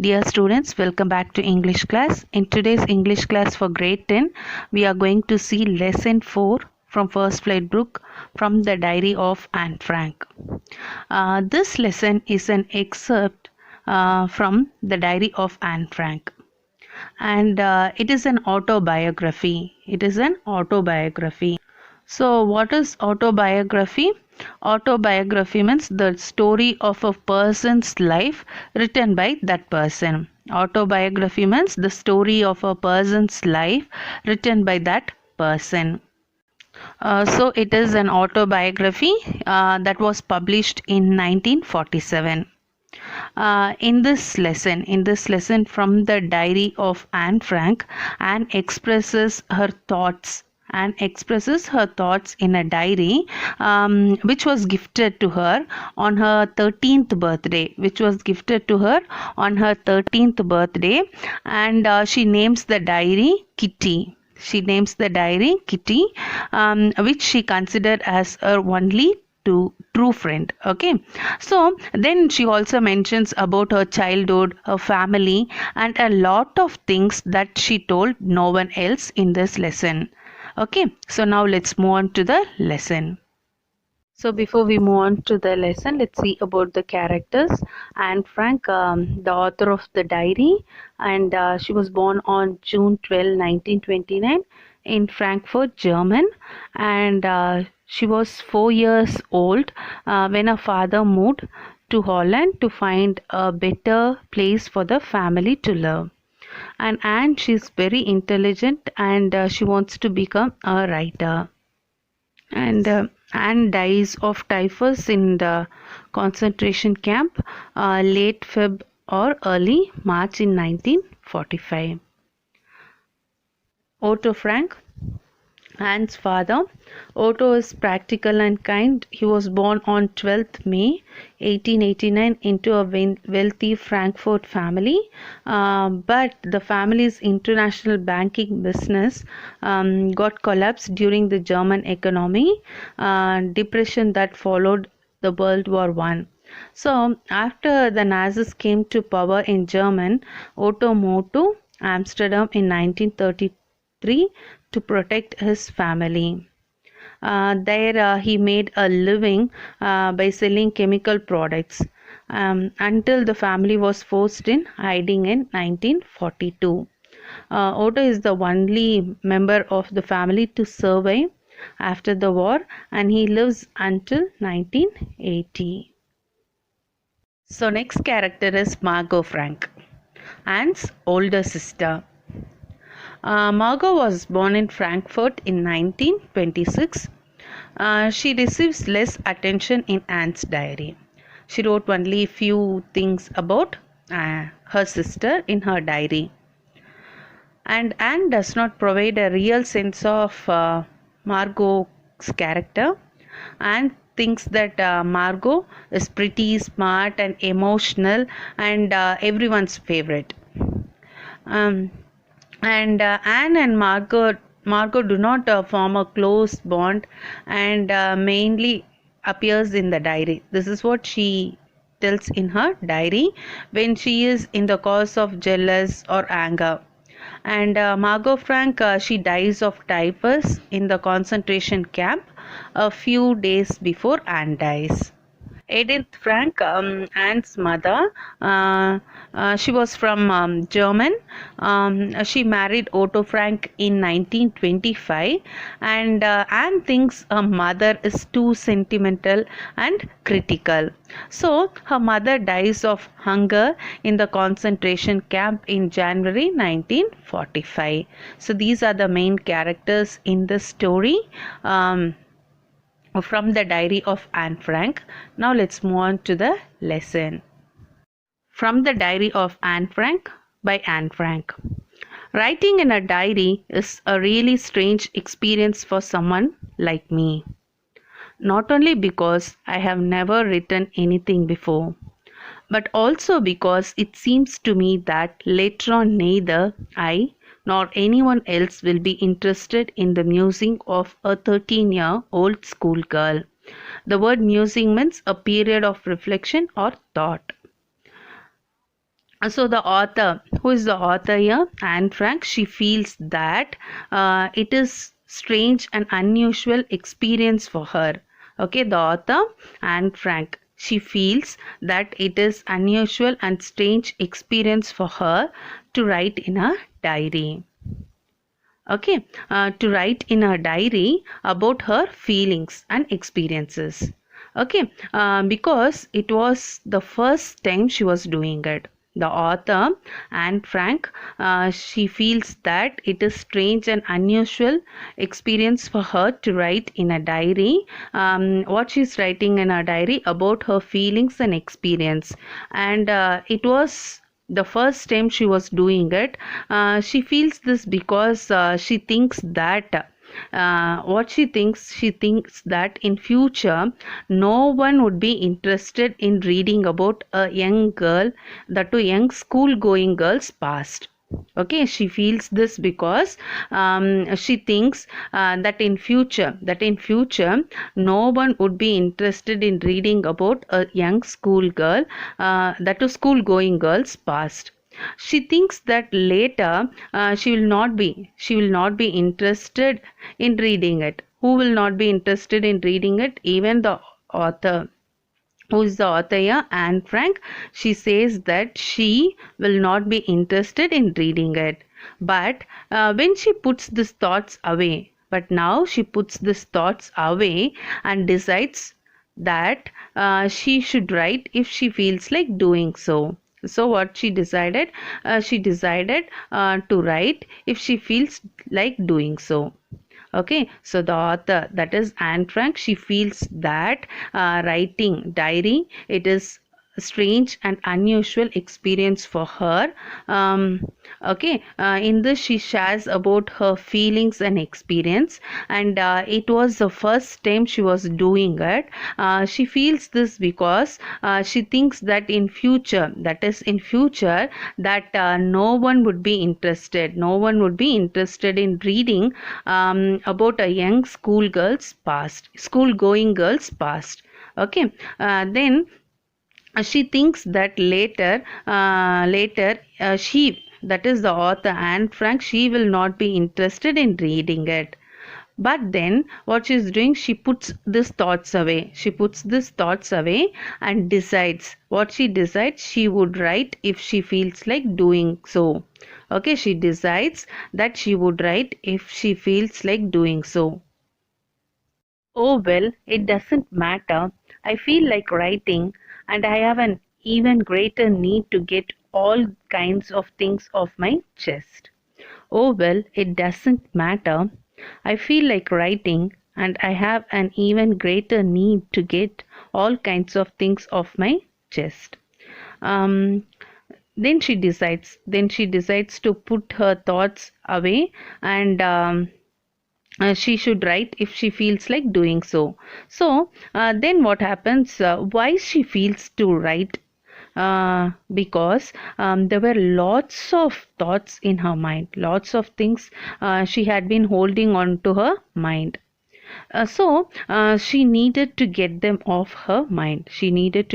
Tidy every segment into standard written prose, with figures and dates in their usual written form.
Dear students, welcome back to English class. In today's English class for grade 10, we are going to see lesson 4 from First Flight book from the diary of Anne Frank. This lesson is an excerpt from the diary of Anne Frank, and it is an autobiography. So, what is autobiography? Autobiography means the story of a person's life written by that person. Autobiography means the story of a person's life written by that person. So, it is an autobiography that was published in 1947. In this lesson from the diary of Anne Frank, Anne expresses her thoughts in a diary which was gifted to her on her 13th birthday. And she names the diary Kitty. Which she considered as her only true friend. Okay, so then she also mentions about her childhood, her family, and a lot of things that she told no one else in this lesson. Okay, so now let's move on to the lesson. So before we move on to the lesson, let's see about the characters. Anne Frank, the author of the diary, and she was born on June 12, 1929 in Frankfurt, German, and she was 4 years old when her father moved to Holland to find a better place for the family to live. And Anne, she's very intelligent, and she wants to become a writer. And Anne dies of typhus in the concentration camp late Feb or early March in 1945. Otto Frank, Anne's father. Otto is practical and kind. He was born on 12th May 1889 into a wealthy Frankfurt family, but the family's international banking business got collapsed during the German economy depression that followed the World War I. So after the Nazis came to power in Germany, Otto moved to Amsterdam in 1933 to protect his family. There he made a living by selling chemical products until the family was forced in hiding in 1942. Otto is the only member of the family to survive after the war, and he lives until 1980. So next character is Margot Frank, Anne's older sister. Margot was born in Frankfurt in 1926. She receives less attention in Anne's diary. She wrote only few things about her sister in her diary. And Anne does not provide a real sense of Margot's character. Anne thinks that Margot is pretty smart and emotional and everyone's favorite. And Anne and Margot do not form a close bond, and mainly appears in the diary. This is what she tells in her diary when she is in the cause of jealous or anger. And Margot Frank, she dies of typhus in the concentration camp a few days before Anne dies. Edith Frank, Anne's mother, she was from German. She married Otto Frank in 1925, and Anne thinks her mother is too sentimental and critical. So her mother dies of hunger in the concentration camp in January 1945. So these are the main characters in the story. From the diary of Anne Frank. Now let's move on to the lesson. From the diary of Anne Frank by Anne Frank. Writing in a diary is a really strange experience for someone like me. Not only because I have never written anything before, but also because it seems to me that later on neither I nor anyone else will be interested in the musing of a 13-year-old schoolgirl. The word musing means a period of reflection or thought. So the author, who is the author here? Anne Frank. She feels that it is strange and unusual experience for her. Okay, the author, Anne Frank. She feels that it is unusual and strange experience for her to write in a diary. Okay, to write in a diary about her feelings and experiences. Okay, because it was the first time she was doing it. The author, Anne Frank, she feels that it is strange and unusual experience for her to write in a diary. What she's writing in a diary about her feelings and experience, and it was the first time she was doing it. She feels this because she thinks that she thinks that in future no one would be interested in reading about a young girl, that to young school going girl's past. Okay, she feels this because she thinks that in future no one would be interested in reading about a young school girl, that to school going girl's past. She thinks that later she will not be interested in reading it. Who will not be interested in reading it? Even the author, who is the author here, Anne Frank. She says that she will not be interested in reading it. But when she puts these thoughts away, but now she puts these thoughts away and decides that she should write if she feels like doing so. So what she decided? She decided to write if she feels like doing so. Okay, so the author, that is Anne Frank, she feels that writing diary, it is a strange and unusual experience for her. Okay, in this she shares about her feelings and experience, and it was the first time she was doing it. She feels this because she thinks that in future, that no one would be interested in reading about a young school going girl's past. Okay, then she thinks that later she, that is the author Anne Frank, she will not be interested in reading it. But then what she is doing, she puts these thoughts away. And decides, what she decides, she would write if she feels like doing so. Okay, she decides that she would write if she feels like doing so. Oh well, it doesn't matter. I feel like writing, and I have an even greater need to get all kinds of things off my chest. Oh well, it doesn't matter. I feel like writing, and I have an even greater need to get all kinds of things off my chest. Um, then she decides to put her thoughts away, and she should write if she feels like doing so. So then what happens? Why she feels to write? Because there were lots of thoughts in her mind, lots of things she had been holding on to her mind. So she needed to get them off her mind. It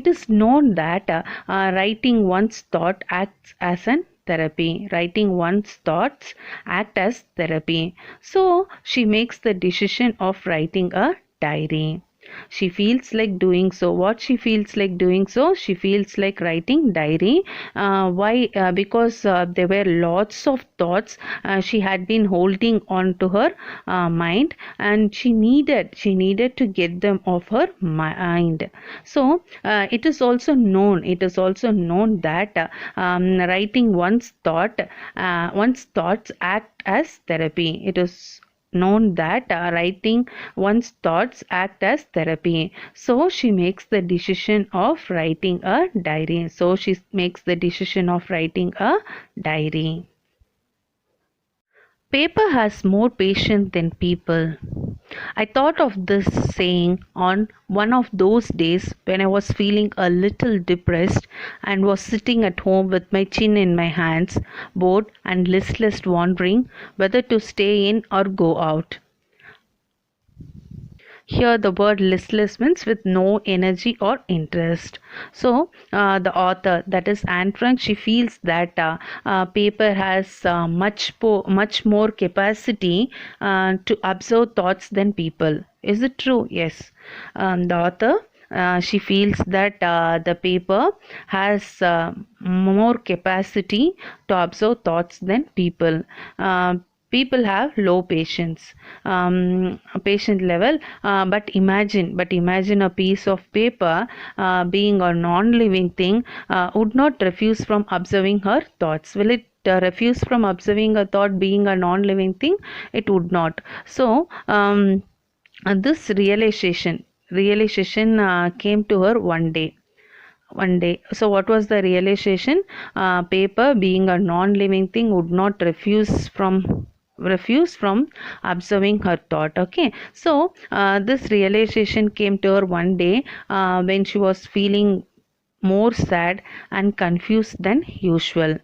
is known that writing one's thought acts as an therapy. Writing one's thoughts act as therapy. So she makes the decision of writing a diary. She feels like doing so. What she feels like doing so? She feels like writing diary. Why? Because there were lots of thoughts she had been holding on to her mind, and she needed to get them off her mind. So it is also known that writing one's thoughts act as therapy. It is known that writing one's thoughts act as therapy. So she makes the decision of writing a diary. Paper has more patience than people. I thought of this saying on one of those days when I was feeling a little depressed and was sitting at home with my chin in my hands, bored and listless, wondering whether to stay in or go out. Here the word listless means with no energy or interest. So the author, that is Anne Frank, she feels that paper has much more capacity to observe thoughts than people. Is it true? Yes. The author, she feels that the paper has more capacity to observe thoughts than people. People have low patience, patient level, but imagine a piece of paper, being a non-living thing, would not refuse from observing her thoughts. Will it refuse from observing a thought being a non-living thing? It would not. So this realization came to her one day. So what was the realization? Paper being a non-living thing would not refuse from observing her thought. Okay, so this realization came to her one day when she was feeling more sad and confused than usual.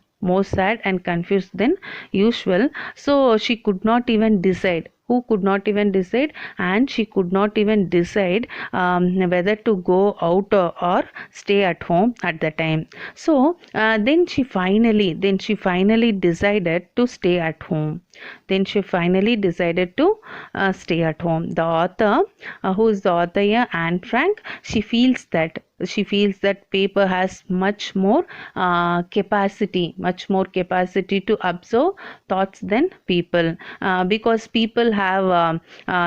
So she could not even decide. Who could not even decide? And she could not even decide whether to go out or stay at home at the time. So then she finally decided to stay at home. The author, who is the author here, Anne Frank, she feels that paper has much more capacity to observe thoughts than people, because people have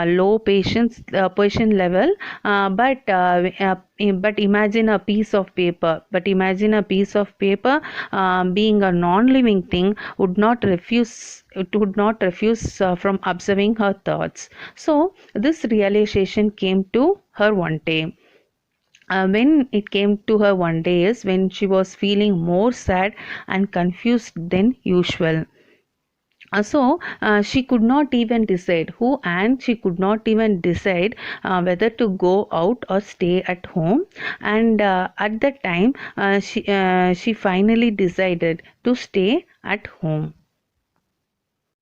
low patient level, but imagine a piece of paper. Being a non-living thing would not refuse from observing her thoughts. So this realization came to her one day. When it came to her one day is when she was feeling more sad and confused than usual. So she could not even decide she could not even decide whether to go out or stay at home. And at that time, she finally decided to stay at home.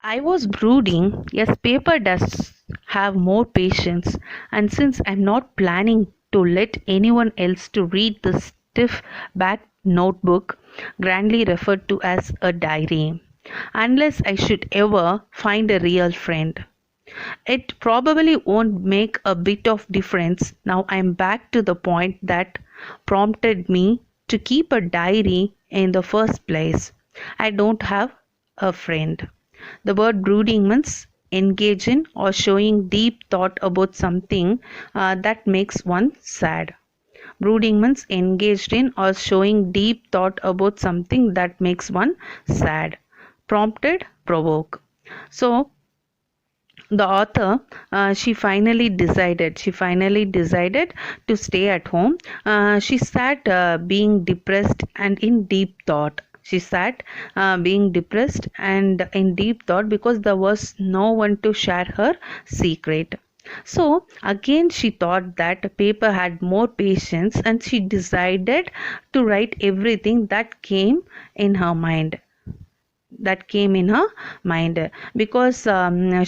I was brooding. Yes, paper does have more patience, and since I'm not planning to let anyone else to read the stiff backed notebook, grandly referred to as a diary, unless I should ever find a real friend. It probably won't make a bit of difference. Now I'm back to the point that prompted me to keep a diary in the first place. I don't have a friend. The word brooding means engage in or showing deep thought about something that makes one sad. Brooding means engaged in or showing deep thought about something that makes one sad. Prompted, provoke. So the author, she finally decided to stay at home. She sat being depressed and in deep thought. Because there was no one to share her secret. So again she thought that paper had more patience, and she decided to write everything that came in her mind, because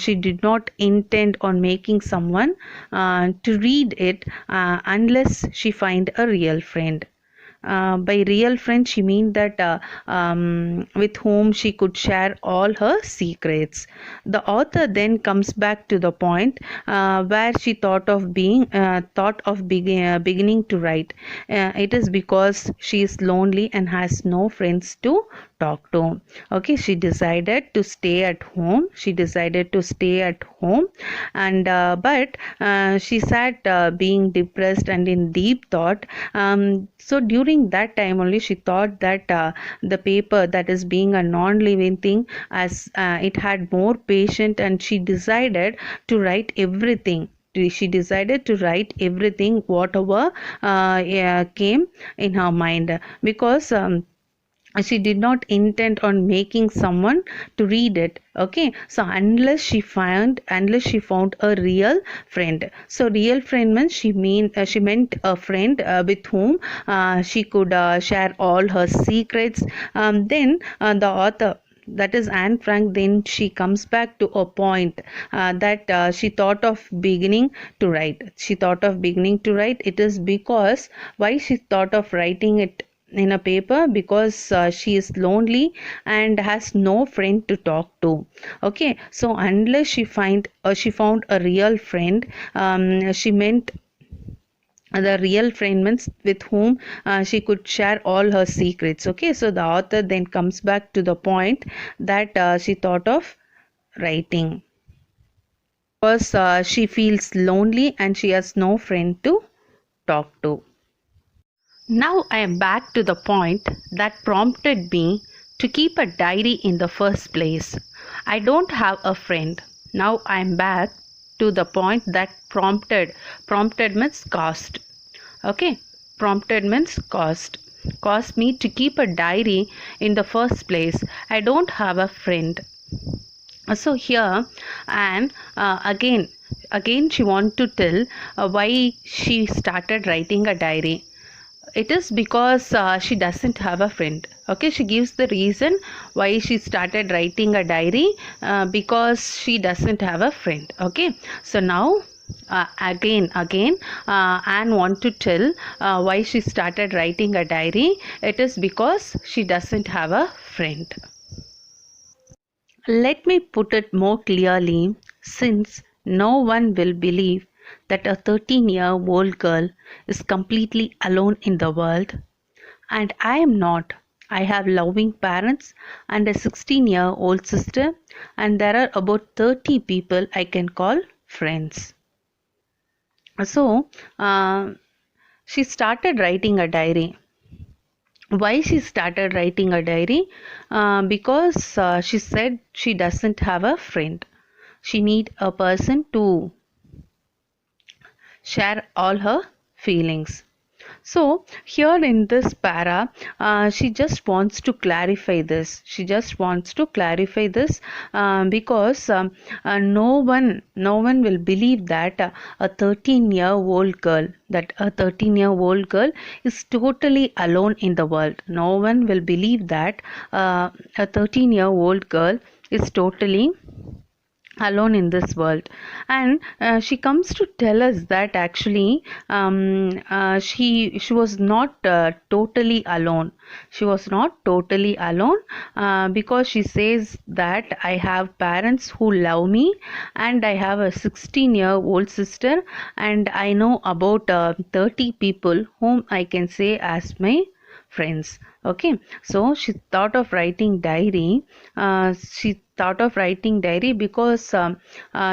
she did not intend on making someone to read it unless she find a real friend. By real friend, she means that with whom she could share all her secrets. The author then comes back to the point where she beginning to write. It is because she is lonely and has no friends to talk to. Okay, she decided to stay at home. And but she sat being depressed and in deep thought. So during that time only she thought that the paper, that is being a non-living thing, as it had more patient, and she decided to write everything. Whatever came in her mind, because she did not intend on making someone to read it. Okay, so unless she found a real friend. So real friend means she meant a friend with whom she could share all her secrets. Then the author that is Anne Frank, then she comes back to a point that she thought of beginning to write. She thought of beginning to write. It is because why she thought of writing it in a paper, because she is lonely and has no friend to talk to. Okay, so unless she found a real friend, she meant the real friend means with whom she could share all her secrets. Okay, so the author then comes back to the point that she thought of writing because she feels lonely and she has no friend to talk to. Now I am back to the point that prompted me to keep a diary in the first place. I don't have a friend. Now I am back to the point that prompted means caused. Okay, prompted means caused me to keep a diary in the first place. I don't have a friend. So here, and again she want to tell why she started writing a diary. It is because she doesn't have a friend. Okay, she gives the reason why she started writing a diary, because she doesn't have a friend. Okay, so now again Anne want to tell why she started writing a diary. It is because she doesn't have a friend. Let me put it more clearly, since no one will believe that a 13-year-old girl is completely alone in the world. And I am not. I have loving parents and a 16-year-old sister, and there are about 30 people I can call friends. So, she started writing a diary. Why she started writing a diary? Because she said she doesn't have a friend. She need a person to share all her feelings. So here in this para, she just wants to clarify this. She just wants to clarify this because no one will believe that a 13-year-old girl, is totally alone in the world. No one will believe that a 13-year-old girl is totally alone in this world. And she comes to tell us that actually she was not totally alone. She was not totally alone because she says that I have parents who love me, and I have a 16-year-old sister, and I know about 30 people whom I can say as my friends. Okay, so she thought of writing diary. She thought of writing diary because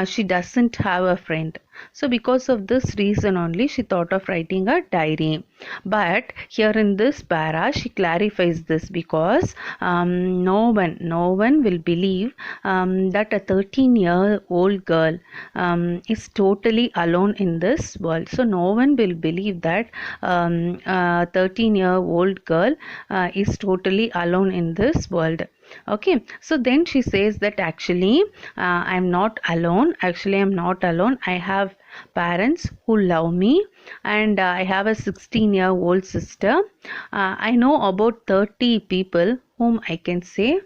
she doesn't have a friend. So because of this reason only she thought of writing a diary. But here in this para she clarifies this because no one will believe that a 13-year-old girl is totally alone in this world. So no one will believe that a 13-year-old girl is totally alone in this world. Okay, so then she says that actually I'm not alone. Actually I'm not alone. I have parents who love me, and I have a 16-year-old sister. I know about 30 people whom I can say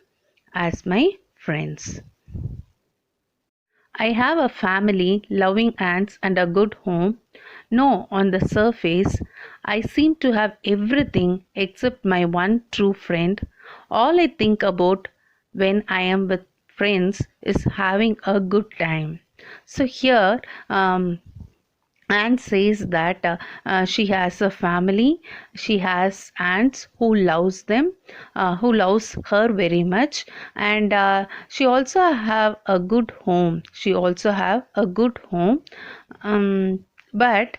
as my friends. I have a family, loving aunts, and a good home. No, on the surface, I seem to have everything except my one true friend. All I think about when I am with friends is having a good time. So here, Anne says that she has a family, she has aunts who loves them, who loves her very much, and she also have a good home. She also have a good home. But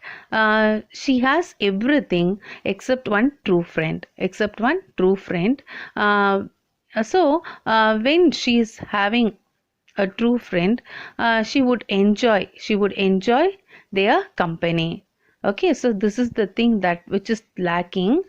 she has everything except one true friend. Except one true friend. When she is having a true friend, she would enjoy their company. Okay, so this is the thing that which is lacking.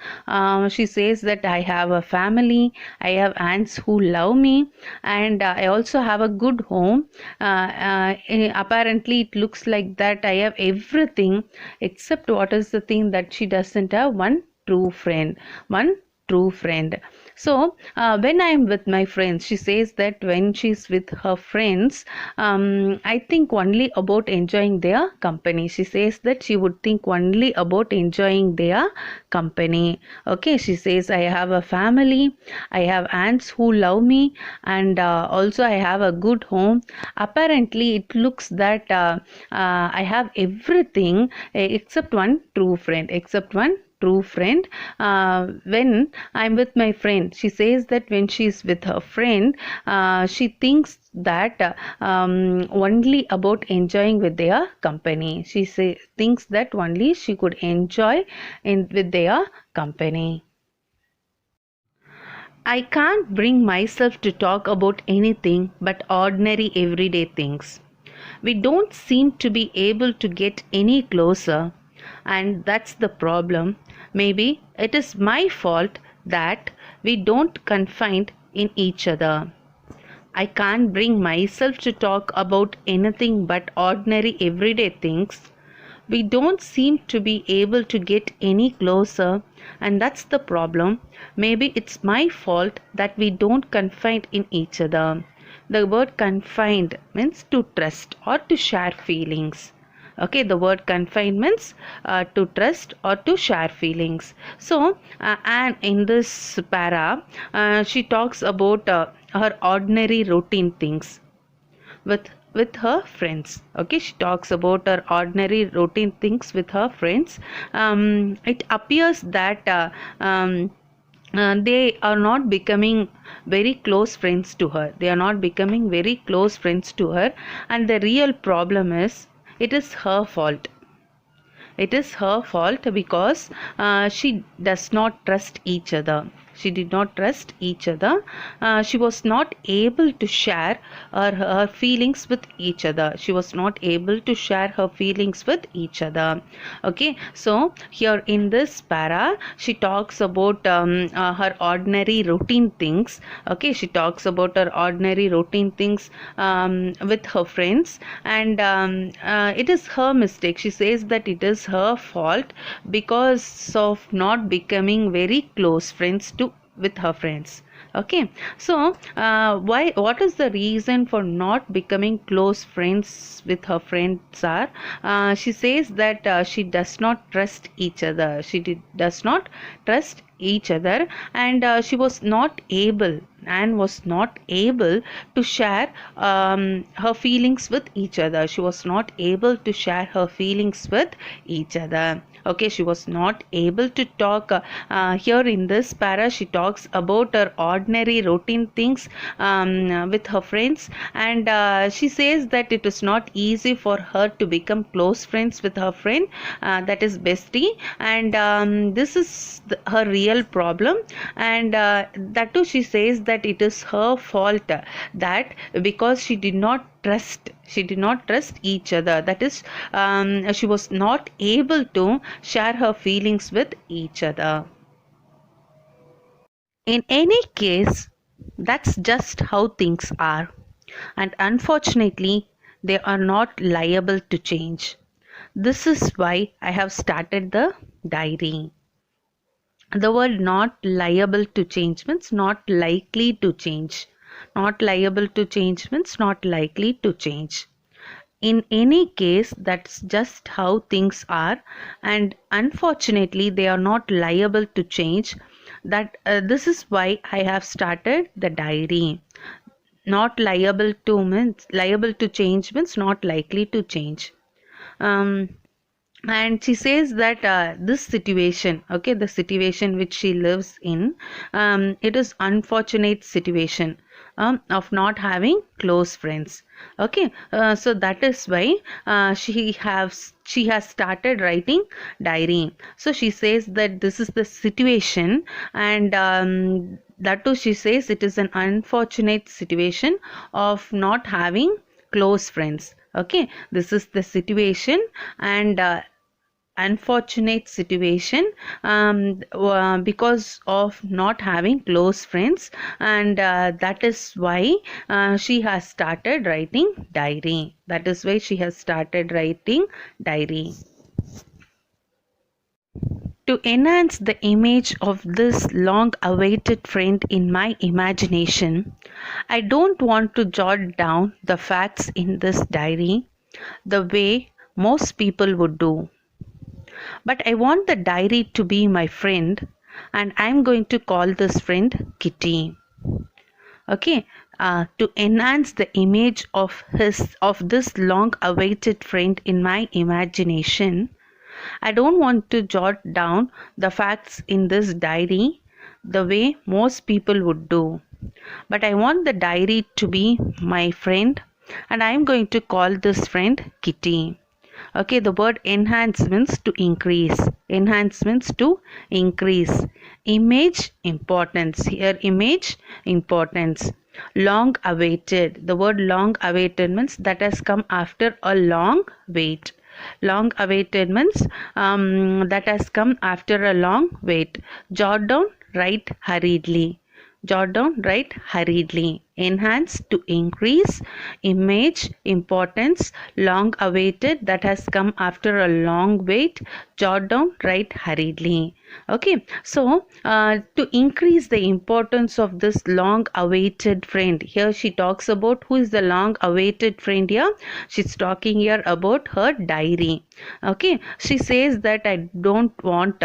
She says that I have a family, I have aunts who love me, and I also have a good home. Apparently it looks like that I have everything except what is the thing that she doesn't have? One true friend. One true friend. So when I am with my friends, she says that when she's with her friends, I think only about enjoying their company. She says that she would think only about enjoying their company. Okay, she says, I have a family, I have aunts who love me, and also I have a good home. Apparently, it looks that I have everything except one true friend, except one true friend. When I'm with my friend, she says that when she's with her friend, she thinks that only about enjoying with their company. Thinks that only she could enjoy with their company. I can't bring myself to talk about anything but ordinary everyday things. We don't seem to be able to get any closer, and that's the problem. Maybe it is my fault that we don't confide in each other. I can't bring myself to talk about anything but ordinary everyday things. We don't seem to be able to get any closer, and that's the problem. Maybe it's my fault that we don't confide in each other. The word confide means to trust or to share feelings. Okay, the word confide means to trust or to share feelings. So and in this para she talks about her ordinary routine things with her friends. Okay, she talks about her ordinary routine things with her friends. It appears that they are not becoming very close friends to her. They are not becoming very close friends to her, and the real problem is it is her fault. It is her fault because she does not trust each other. She did not trust each other. She was not able to share her feelings with each other. She was not able to share her feelings with each other. Okay, so here in this para, she talks about her ordinary routine things. Okay, she talks about her ordinary routine things with her friends, and it is her mistake. She says that it is her fault because of not becoming very close friends to with her friends. Okay, so what is the reason for not becoming close friends with her friends are she says that she does not trust each other. Does not trust each other, and she was not able and was not able to share her feelings with each other. She was not able to share her feelings with each other. Okay, she was not able to talk. Here in this para, she talks about her ordinary routine things with her friends, and she says that it is not easy for her to become close friends with her friend, that is bestie, and this is her real problem. And that too, she says that it is her fault that because she did not trust each other, that is she was not able to share her feelings with each other. In any case, that's just how things are, and unfortunately they are not liable to change. This is why I have started the diary. The word not liable to change means not likely to change. Not liable to change means not likely to change. In any case, that's just how things are, and unfortunately they are not liable to change. That this is why I have started the diary. Not liable to means liable to change means not likely to change. um, and she says that this situation, okay, the situation which she lives in, it is unfortunate situation of not having close friends. Okay, so that is why she has started writing diary. So she says that this is the situation, and that too she says it is an unfortunate situation of not having close friends. Okay, this is the situation, and unfortunate situation because of not having close friends, and that is why she has started writing diary. That is why she has started writing diary. To enhance the image of this long awaited friend in my imagination, I don't want to jot down the facts in this diary the way most people would do. But I want the diary to be my friend, and I'm going to call this friend Kitty. Okay, to enhance the image of this long awaited friend in my imagination, I don't want to jot down the facts in this diary the way most people would do. But I want the diary to be my friend, and I am going to call this friend Kitty. Okay, the word enhance means to increase. Enhance means to increase. Image, importance. Here, image, importance. Long awaited. The word long awaited means that has come after a long wait. Long awaited means that has come after a long wait. Jot down, write hurriedly. Jot down, write hurriedly. Enhance, to increase. Image, importance. Long awaited, that has come after a long wait. Jot down, write hurriedly. Okay, so to increase the importance of this long awaited friend, here she talks about who is the long awaited friend here. She's talking here about her diary. Okay, she says that I don't want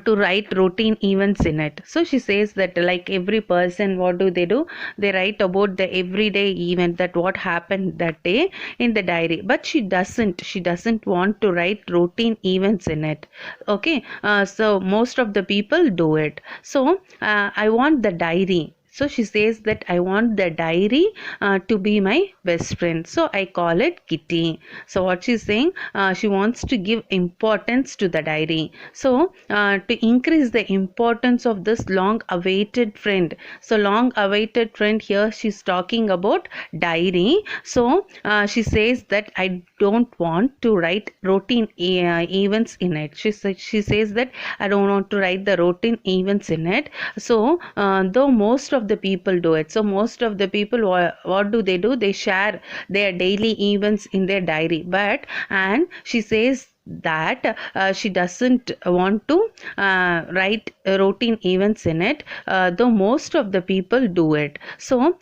to write routine events in it. So she says that like every person, what do? They write about the everyday event, that what happened that day in the diary. But she doesn't want to write routine events in it. Okay, so most of the people do it. So I want the diary. So she says that I want the diary to be my best friend. So I call it Kitty. So what she's saying, she wants to give importance to the diary. So to increase the importance of this long awaited friend. So long awaited friend, here she's talking about diary. So she says that I don't want to write routine events in it. She says that I don't want to write the routine events in it. So though most of the people do it. So most of the people, what do? They share their daily events in their diary. But and she says that she doesn't want to write routine events in it, though most of the people do it. So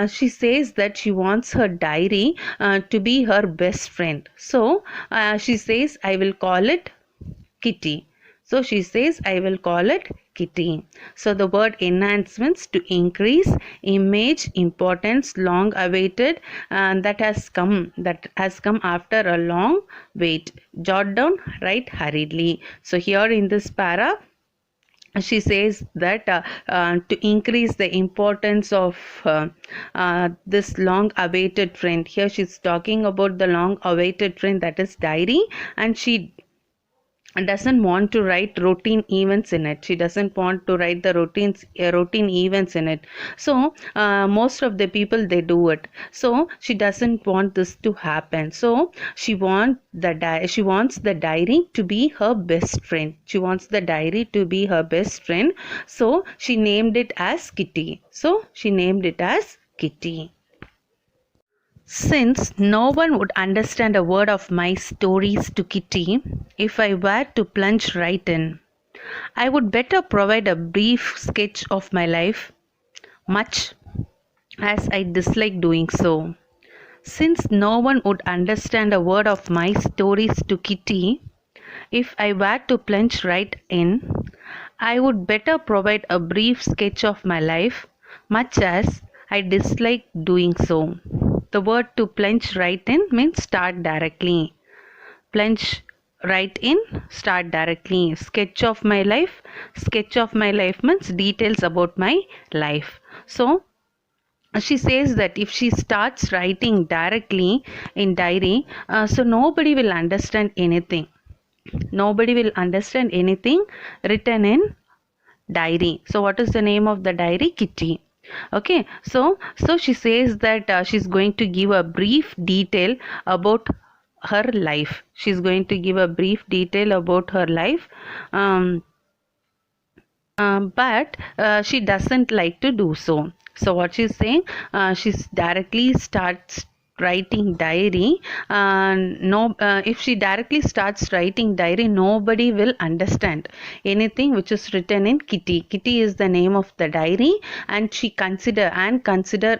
she says that she wants her diary to be her best friend. So she says I will call it Kitty. So she says I will call it Kitty. So the word enhancements, to increase, image, importance, long awaited, and that has come after a long wait. Jot down, write hurriedly. So here in this para, she says that to increase the importance of this long awaited friend. Here she's talking about the long awaited friend, that is diary, and she doesn't want to write routine events in it. She doesn't want to write the routine events in it. So most of the people, they do it. So she doesn't want this to happen. So she wants the diary to be her best friend. She wants the diary to be her best friend. So she named it as Kitty. Since no one would understand a word of my stories to Kitty if I were to plunge right in, I would better provide a brief sketch of my life, much as I dislike doing so. Since no one would understand a word of my stories to Kitty if I were to plunge right in, I would better provide a brief sketch of my life, much as I dislike doing so. The word to plunge right in means start directly. Plunge right in, start directly. Sketch of my life means details about my life. So she says that if she starts writing directly in diary, so nobody will understand anything. Nobody will understand anything written in diary. So what is the name of the diary? Kitty. Okay, so she says that she's going to give a brief detail about her life. She's going to give a brief detail about her life, but she doesn't like to do so. So what she's saying, she directly starts writing diary, if she directly starts writing diary, nobody will understand anything which is written in Kitty. Kitty is the name of the diary, and she consider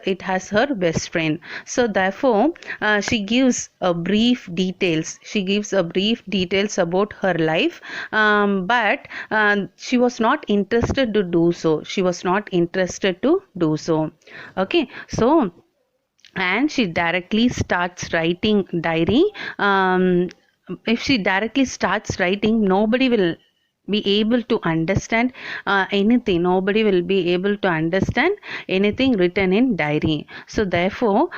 it as her best friend. So therefore, she gives a brief details. She gives a brief details about her life, but she was not interested to do so. She was not interested to do so. Okay, so and she directly starts writing diary. If she directly starts writing, nobody will be able to understand anything. Nobody will be able to understand anything written in diary. So therefore,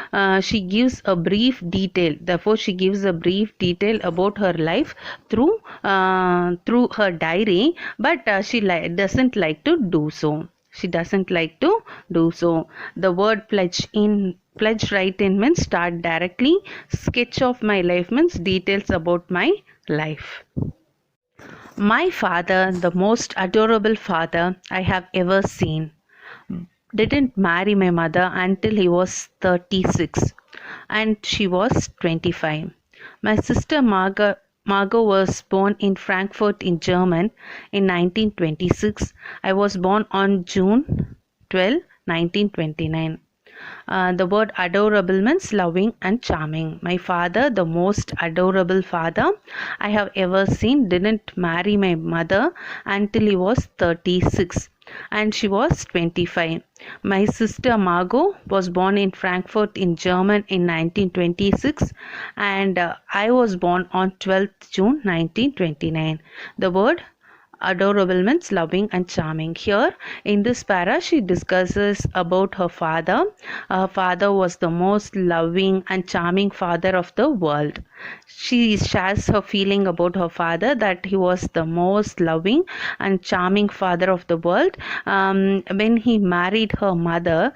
she gives a brief detail. Therefore, she gives a brief detail about her life through her diary, but she doesn't like to do so. She doesn't like to do so. The word pledge write in means start directly. Sketch of my life means details about my life. My father, the most adorable father I have ever seen, didn't marry my mother until he was 36 and she was 25. My sister Margot was born in Frankfurt in Germany in 1926. I was born on June 12, 1929. The word adorable means loving and charming. My father, the most adorable father I have ever seen, didn't marry my mother until he was 36 and she was 25. My sister Margot was born in Frankfurt in Germany in 1926 and I was born on 12th June 1929. The word adorable means loving and charming. Here in this para, she discusses about her father. Her father was the most loving and charming father of the world. She shares her feeling about her father, that he was the most loving and charming father of the world. When he married her mother,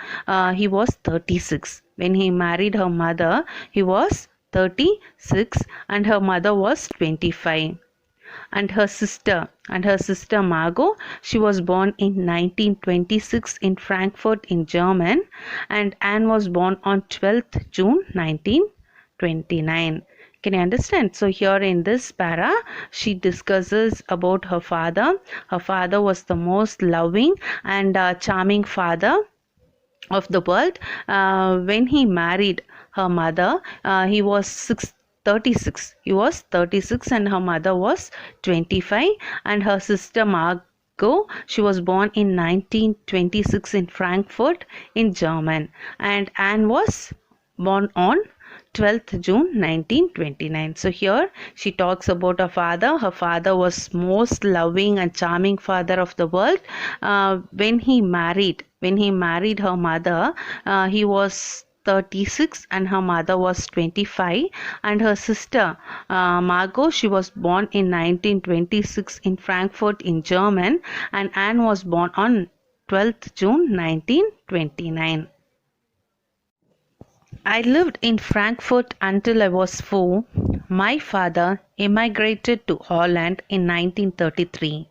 he was 36. When he married her mother, he was 36 and her mother was 25. And her sister Margot, she was born in 1926 in Frankfurt in Germany, and Anne was born on 12th June 1929. Can you understand? So here in this para, she discusses about her father. Her father was the most loving and charming father of the world. When he married her mother, he was 36. He was 36 and her mother was 25, and her sister Margot, she was born in 1926 in Frankfurt in Germany, and Anne was born on 12th June 1929. So here she talks about her father. Her father was most loving and charming father of the world. When he married her mother, he was 36 and her mother was 25, and her sister Margot, she was born in 1926 in Frankfurt in Germany, and Anne was born on 12th June 1929. I lived in Frankfurt until I was 4. My father immigrated to Holland in 1933.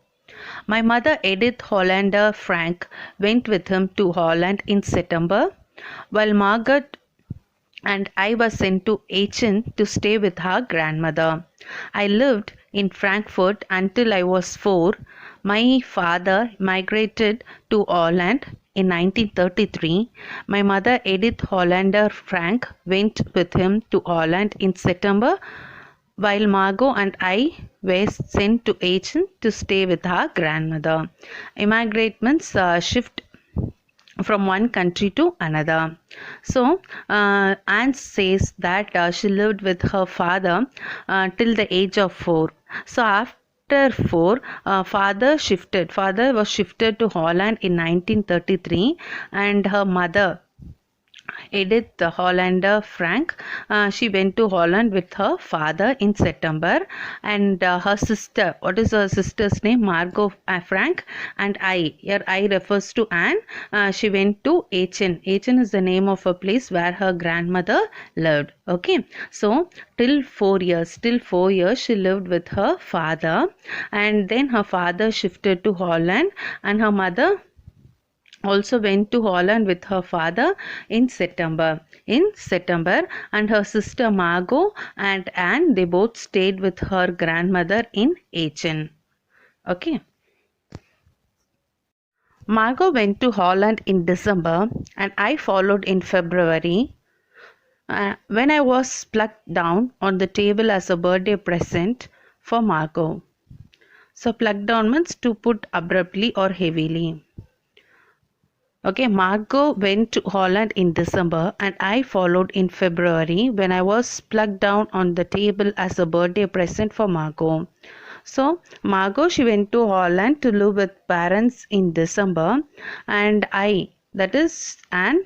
My mother, Edith Hollander Frank, went with him to Holland in September, while Margaret and I were sent to Aachen to stay with her grandmother. I lived in Frankfurt until I was 4. My father migrated to Holland in 1933. My mother, Edith Hollander Frank, went with him to Holland in September, while Margot and I were sent to Aachen to stay with her grandmother. Immigrate means shift from one country to another. So Anne says that she lived with her father till the age of 4. So after 4, father was shifted to Holland in 1933, and her mother, Edith Hollander Frank, she went to Holland with her father in September, and her sister, what is her sister's name? Margot Frank, and here I refers to Anne. She went to Aachen. Aachen is the name of a place where her grandmother lived. Okay, so till 4 years she lived with her father, and then her father shifted to Holland, and her mother also went to Holland with her father in September. And her sister Margot and Anne, they both stayed with her grandmother in Aachen. Okay. Margot went to Holland in December and I followed in February. When I was plucked down on the table as a birthday present for Margot. So plucked down means to put abruptly or heavily. Okay, Margot went to Holland in December and I followed in February when I was plucked down on the table as a birthday present for Margot. So Margot, she went to Holland to live with parents in December, and and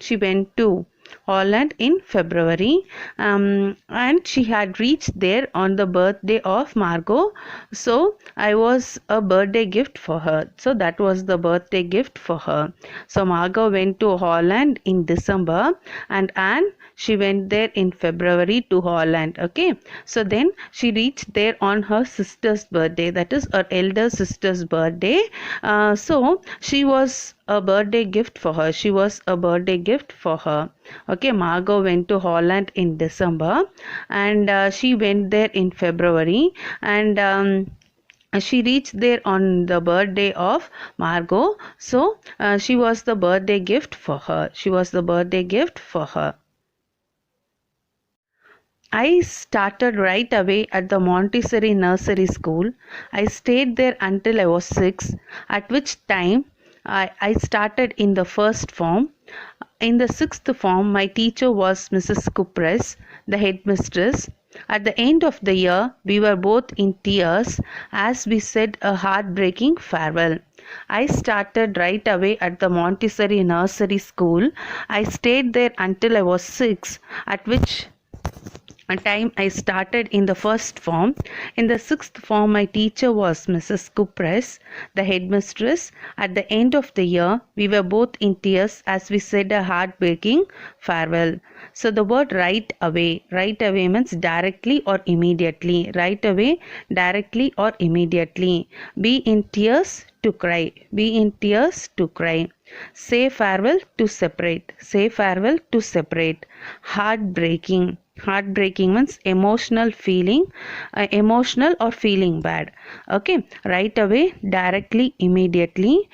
she went to Holland in February, and she had reached there on the birthday of Margot. So I was a birthday gift for her. So that was the birthday gift for her. So Margot went to Holland in December, and Anne, she went there in February to Holland. Okay, so then she reached there on her sister's birthday, that is her elder sister's birthday. So she was a birthday gift for her. She was a birthday gift for her. Okay, Margot went to Holland in December, and she went there in February, and she reached there on the birthday of Margot. So she was the birthday gift for her. She was the birthday gift for her. I started right away at the Montessori nursery school. I stayed there until I was 6, at which time I started in the first form. In the sixth form, my teacher was Mrs. Kupres, the headmistress. At the end of the year, we were both in tears as we said a heartbreaking farewell. I started right away at the Montessori nursery school. I stayed there until I was 6, at which time I started in the first form. In the sixth form, my teacher was Mrs. Kupres, the headmistress. At the end of the year, we were both in tears as we said a heartbreaking farewell. So the word right away means directly or immediately. Right away, directly or immediately. Be in tears to cry. Be in tears to cry. Say farewell to separate. Say farewell to separate. Heartbreaking. Heartbreaking means emotional feeling, emotional or feeling bad. Okay, right away, directly, immediately,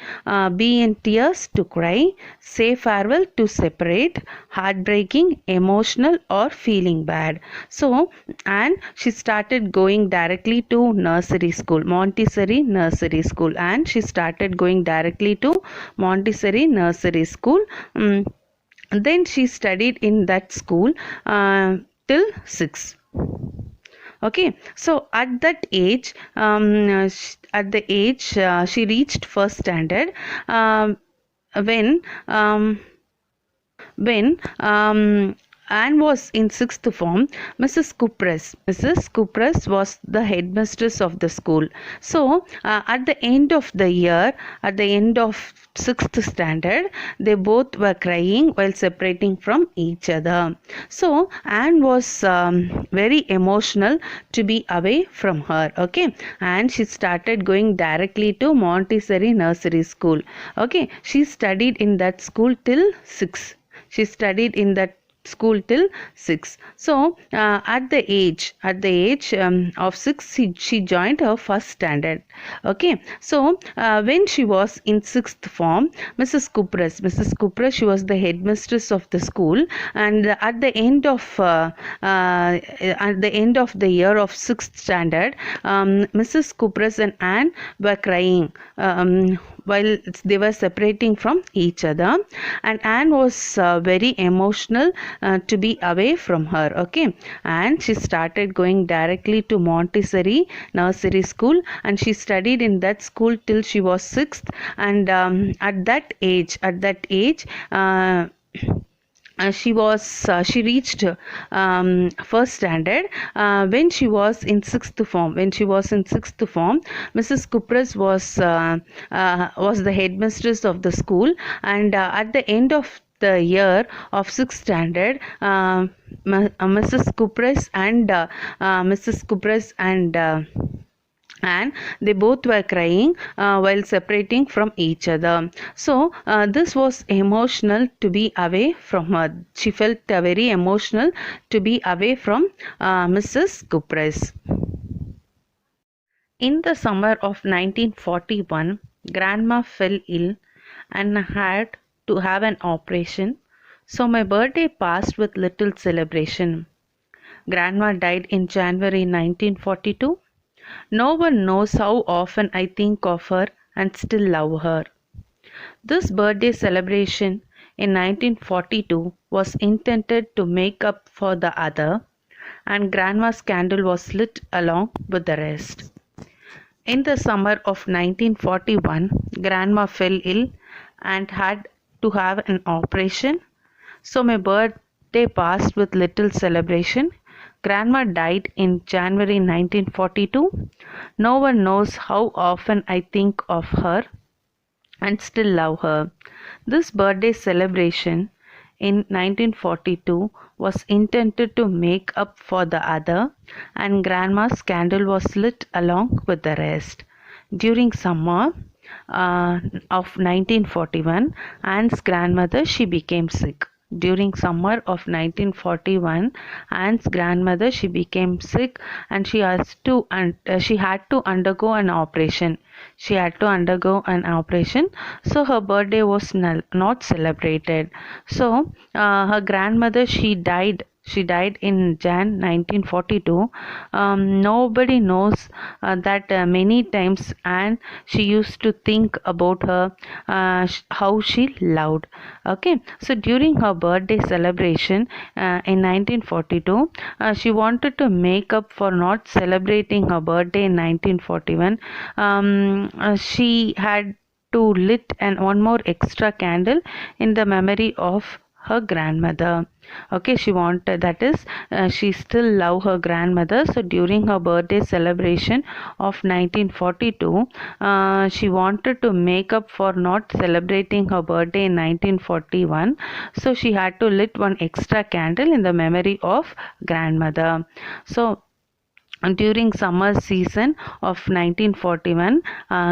be in tears to cry, say farewell to separate, heartbreaking, emotional or feeling bad. So, and she started going directly to nursery school, Montessori nursery school, and she started going directly to Montessori nursery school. Then she studied in that school till 6. Okay, so at that age, she reached first standard. When Anne was in sixth form, Mrs. Kupres was the headmistress of the school. So at the end of the year, at the end of sixth standard, they both were crying while separating from each other. So Anne was very emotional to be away from her. Okay, and she started going directly to Montessori nursery school. Okay, she studied in that school till 6. She studied in that school till 6. So at the age of 6, she joined her first standard. Okay, so when she was in sixth form, Mrs. Kupres, she was the headmistress of the school, and at the end of the year of sixth standard, Mrs. Kupres and Anne were crying while they were separating from each other, and Anne was very emotional to be away from her. Okay, and she started going directly to Montessori nursery school, and she studied in that school till she was 6th. And at that age she reached first standard when she was in sixth form. Mrs. Kupres was the headmistress of the school, and at the end of the year of sixth standard, Mrs. Kupres and and they both were crying while separating from each other. So this was emotional to be away from her. She felt very emotional to be away from Mrs. Kupres. In the summer of 1941, Grandma fell ill and had to have an operation, so my birthday passed with little celebration. Grandma died in January 1942. No one knows how often I think of her and still love her. This birthday celebration in 1942 was intended to make up for the other, and Grandma's candle was lit along with the rest. In the summer of 1941, Grandma fell ill and had to have an operation, so my birthday passed with little celebration. Grandma died in January 1942. No one knows how often I think of her and still love her. This birthday celebration in 1942 was intended to make up for the other, and Grandma's candle was lit along with the rest. During summer of 1941, Anne's grandmother she became sick. During summer of 1941, Anne's grandmother she became sick and she had to undergo an operation. She had to undergo an operation, so her birthday was not celebrated. So her grandmother she died in Jan 1942. Nobody knows that many times, and she used to think about her, how she loved. Okay, so during her birthday celebration in 1942, she wanted to make up for not celebrating her birthday in 1941. She had to lit and one more extra candle in the memory of her grandmother. Okay, she wanted, that is, she still love her grandmother, so during her birthday celebration of 1942, she wanted to make up for not celebrating her birthday in 1941, so she had to lit one extra candle in the memory of grandmother. So during summer season of 1941,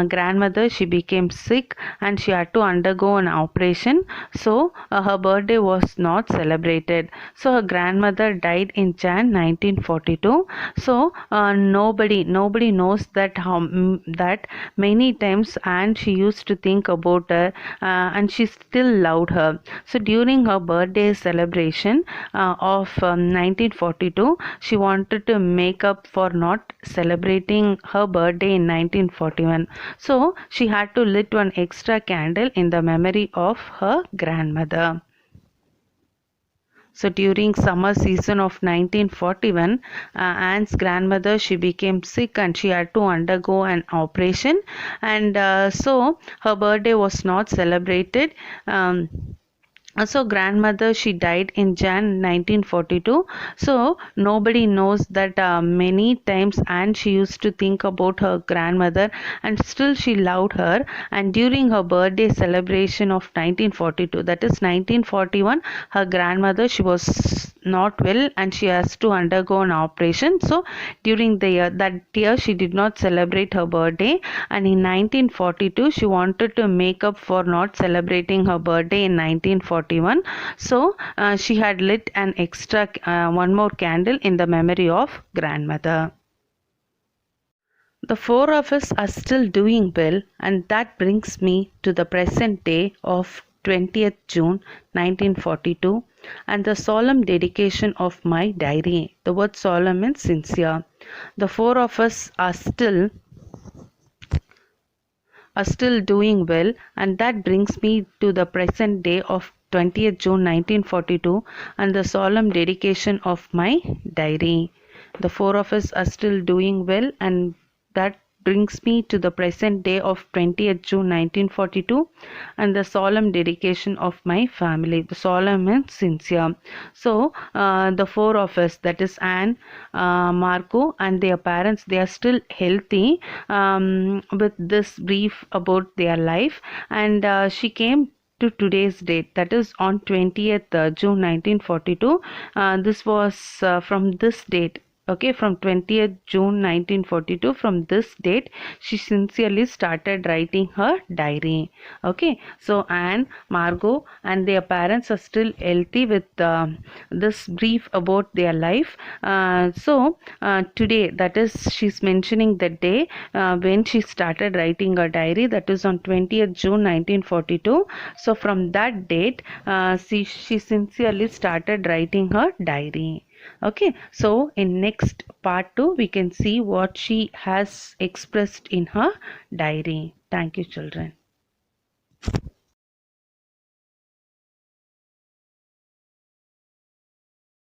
grandmother she became sick and she had to undergo an operation, so her birthday was not celebrated. So her grandmother died in Jan 1942. So nobody knows that that many times, and she used to think about her, and she still loved her. So during her birthday celebration of 1942, she wanted to make up for not celebrating her birthday in 1941. So she had to lit one extra candle in the memory of her grandmother. So during summer season of 1941, Anne's grandmother she became sick and she had to undergo an operation, and so her birthday was not celebrated. So grandmother she died in Jan 1942. So nobody knows that many times, and she used to think about her grandmother and still she loved her. And during her birthday celebration of 1942, that is 1941, her grandmother she was not well and she has to undergo an operation. So during the year, that year she did not celebrate her birthday, and in 1942 she wanted to make up for not celebrating her birthday in 1941. So she had lit an extra one more candle in the memory of grandmother. The four of us are still doing well, and that brings me to the present day of 20th June 1942 and the solemn dedication of my diary. The word solemn means sincere. The four of us are still doing well, and that brings me to the present day of 20th June 1942 and the solemn dedication of my diary. The four of us are still doing well, and that brings me to the present day of 20th June 1942 and the solemn dedication of my family. The solemn means sincere. So the four of us, that is Anne, Marco and their parents, they are still healthy, with this brief about their life. And she came to today's date, that is on 20th June 1942. This was from this date Okay, from 20th June 1942, from this date she sincerely started writing her diary. Okay, so Anne, Margot and their parents are still healthy with this brief about their life. Today, that is, she's mentioning the day when she started writing her diary, that is on 20th June 1942. So from that date, she sincerely started writing her diary. Okay, so in next part 2 we can see what she has expressed in her diary. Thank you, children.